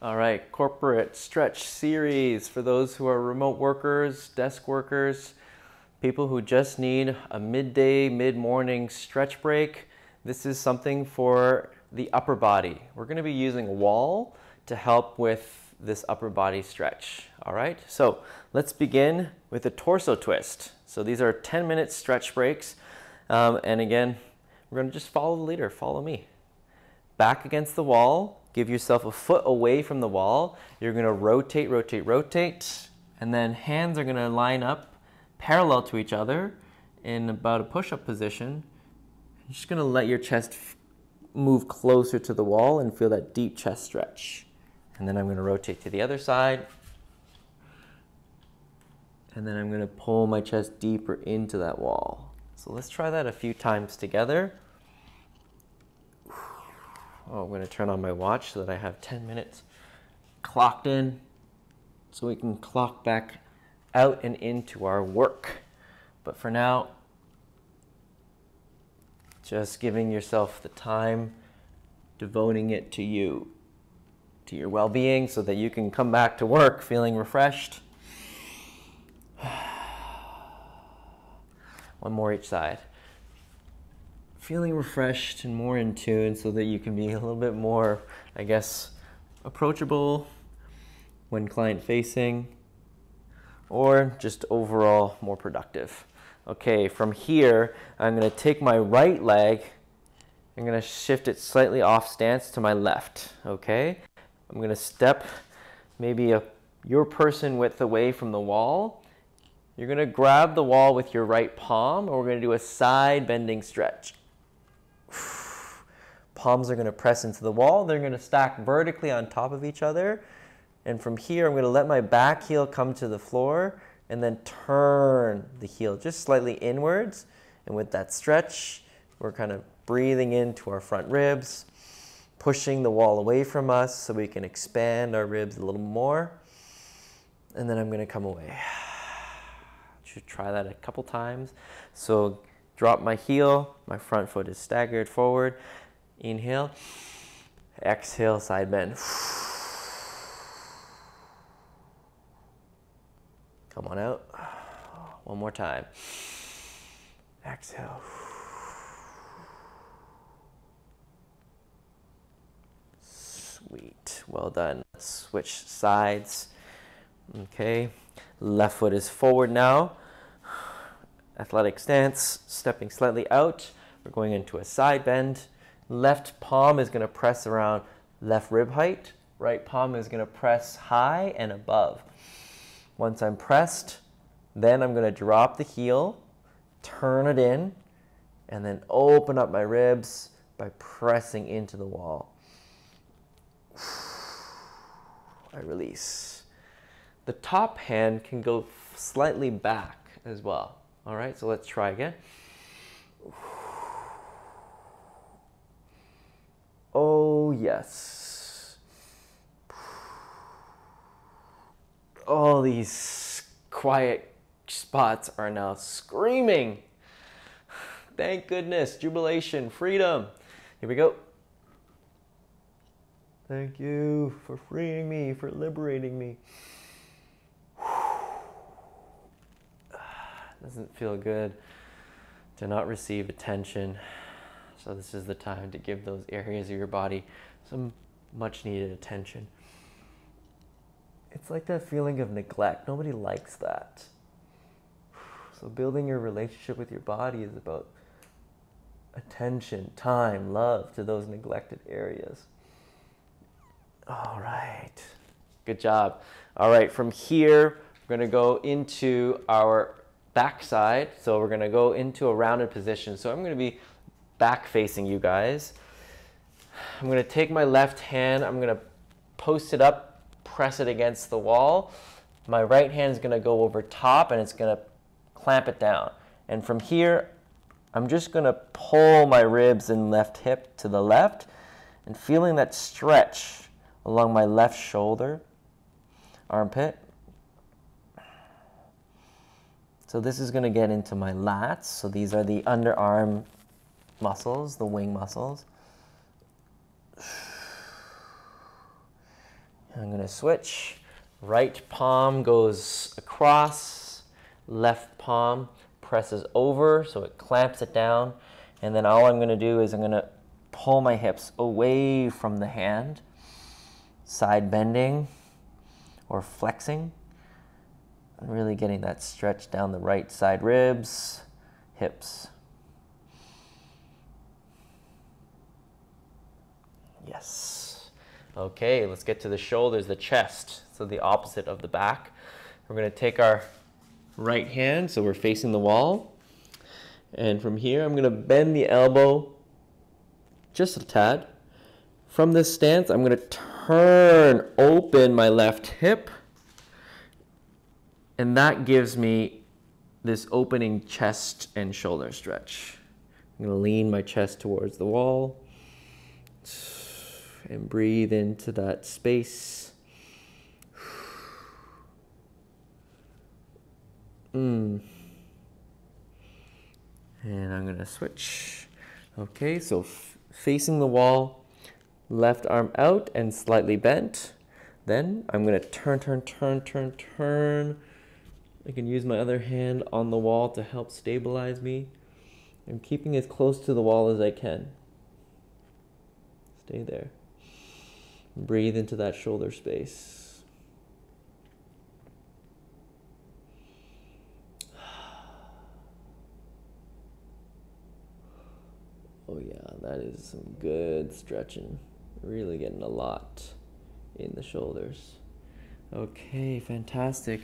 All right, corporate stretch series for those who are remote workers, desk workers, people who just need a midday, mid-morning stretch break. This is something for the upper body. We're going to be using a wall to help with this upper body stretch. All right, so let's begin with a torso twist. So these are 10-minute stretch breaks. And again, we're going to just follow the leader, follow me. Back against the wall, give yourself a foot away from the wall. You're going to rotate, rotate, rotate, and then hands are going to line up parallel to each other in about a push-up position. You're just going to let your chest move closer to the wall and feel that deep chest stretch. And then I'm going to rotate to the other side. And then I'm going to pull my chest deeper into that wall. So let's try that a few times together. Oh, I'm going to turn on my watch so that I have 10 minutes clocked in so we can clock back out and into our work. But for now, just giving yourself the time, devoting it to you, to your well-being so that you can come back to work feeling refreshed. One more each side. Feeling refreshed and more in tune so that you can be a little bit more, I guess, approachable when client facing or just overall more productive. Okay, from here, I'm going to take my right leg, I'm going to shift it slightly off stance to my left, okay? I'm going to step maybe your person width away from the wall. You're going to grab the wall with your right palm, and we're going to do a side bending stretch. Palms are going to press into the wall. They're going to stack vertically on top of each other. And from here, I'm going to let my back heel come to the floor and then turn the heel just slightly inwards. And with that stretch, we're kind of breathing into our front ribs, pushing the wall away from us so we can expand our ribs a little more. And then I'm going to come away. Should try that a couple times. So drop my heel, my front foot is staggered forward. Inhale, exhale, side bend. Come on out. One more time. Exhale. Sweet. Well done. Let's switch sides. Okay. Left foot is forward now. Athletic stance, stepping slightly out. We're going into a side bend. Left palm is going to press around left rib height. Right palm is going to press high and above. Once I'm pressed, then I'm going to drop the heel, turn it in, and then open up my ribs by pressing into the wall. I release. The top hand can go slightly back as well. All right, so let's try again. Oh, yes. All these quiet spots are now screaming. Thank goodness, jubilation, freedom. Here we go. Thank you for freeing me, for liberating me. Doesn't feel good to not receive attention. So this is the time to give those areas of your body some much needed attention. It's like that feeling of neglect. Nobody likes that. So building your relationship with your body is about attention, time, love to those neglected areas. All right. Good job. All right, from here, we're going to go into our backside. So we're going to go into a rounded position. So I'm going to be back facing you guys. I'm going to take my left hand. I'm going to post it up, press it against the wall. My right hand is going to go over top and it's going to clamp it down. And from here, I'm just going to pull my ribs and left hip to the left and feeling that stretch along my left shoulder, armpit. So this is going to get into my lats. So these are the underarm muscles, the wing muscles. I'm gonna switch. Right palm goes across, left palm presses over so it clamps it down. And then all I'm gonna do is I'm gonna pull my hips away from the hand, side bending or flexing. I'm really getting that stretch down the right side ribs, hips. Yes. Okay, let's get to the shoulders, the chest. So the opposite of the back. We're going to take our right hand, so we're facing the wall. And from here, I'm going to bend the elbow just a tad. From this stance, I'm going to turn open my left hip. And that gives me this opening chest and shoulder stretch. I'm going to lean my chest towards the wall and breathe into that space. And I'm going to switch. Okay, so facing the wall, left arm out and slightly bent. Then I'm going to turn. I can use my other hand on the wall to help stabilize me. I'm keeping as close to the wall as I can. Stay there. Breathe into that shoulder space. Oh yeah, that is some good stretching. Really getting a lot in the shoulders. Okay, fantastic.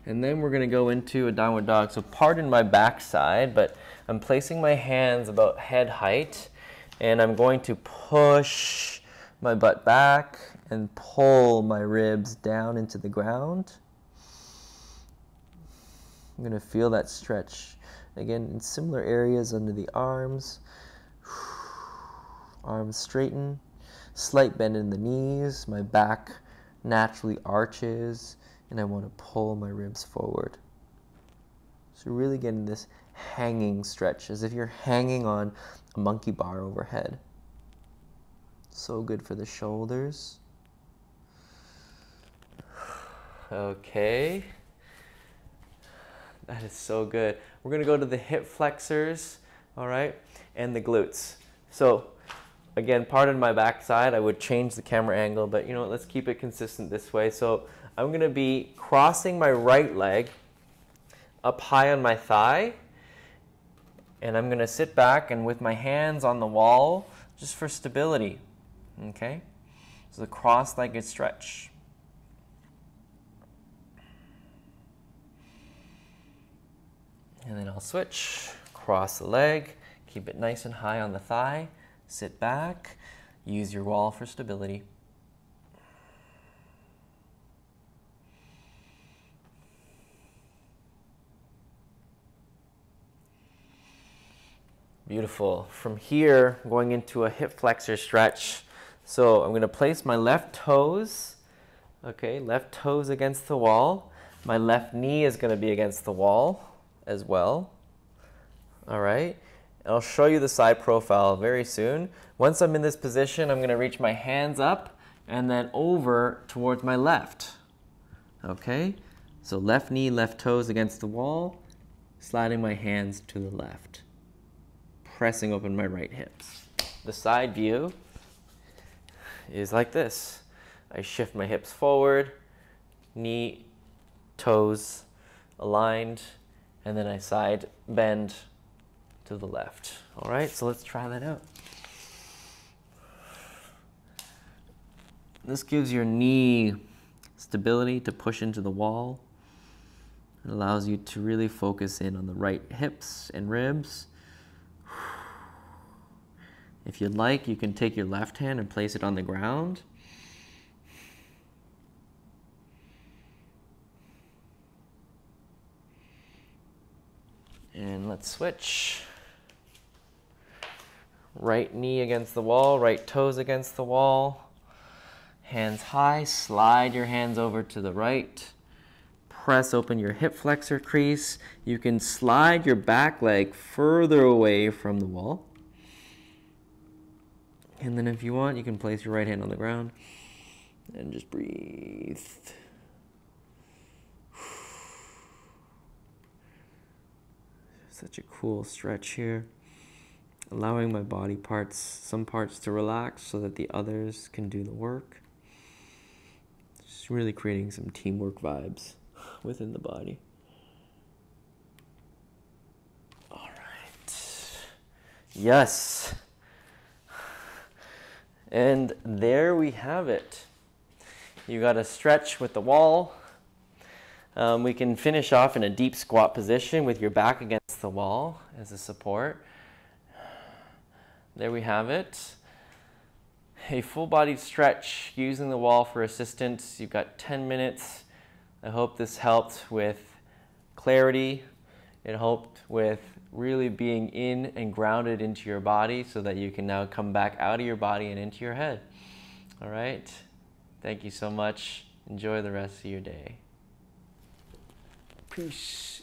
And then we're gonna go into a downward dog. So pardon my backside, but I'm placing my hands about head height and I'm going to push my butt back and pull my ribs down into the ground. I'm gonna feel that stretch. Again, in similar areas under the arms. Arms straighten, slight bend in the knees, my back naturally arches, and I want to pull my ribs forward. So really getting this hanging stretch, as if you're hanging on a monkey bar overhead. So good for the shoulders. Okay. That is so good. We're going to go to the hip flexors, all right, and the glutes. So again, pardon my backside, I would change the camera angle, but you know, let's keep it consistent this way. So I'm going to be crossing my right leg up high on my thigh, and I'm going to sit back and with my hands on the wall just for stability. Okay? So the cross-legged stretch. And then I'll switch, cross the leg, keep it nice and high on the thigh, sit back, use your wall for stability. Beautiful. From here, going into a hip flexor stretch. So I'm going to place my left toes, okay, left toes against the wall. My left knee is going to be against the wall as well. All right. I'll show you the side profile very soon. Once I'm in this position, I'm going to reach my hands up and then over towards my left. Okay? So left knee, left toes against the wall, sliding my hands to the left, pressing open my right hips. The side view is like this. I shift my hips forward, knee, toes aligned, and then I side bend to the left. All right, so let's try that out. This gives your knee stability to push into the wall. It allows you to really focus in on the right hips and ribs. If you'd like, you can take your left hand and place it on the ground. And let's switch. Right knee against the wall, right toes against the wall. Hands high, slide your hands over to the right. Press open your hip flexor crease. You can slide your back leg further away from the wall. And then if you want, you can place your right hand on the ground And just breathe. Such a cool stretch here. Allowing my body parts, some parts to relax so that the others can do the work. Just really creating some teamwork vibes within the body. All right. Yes. And there we have it. You got a stretch with the wall. We can finish off in a deep squat position with your back against the wall as a support. There we have it. A full-bodied stretch using the wall for assistance. You've got 10 minutes. I hope this helped with clarity. It helped with really being in and grounded into your body so that you can now come back out of your body and into your head. All right. Thank you so much. Enjoy the rest of your day. Peace.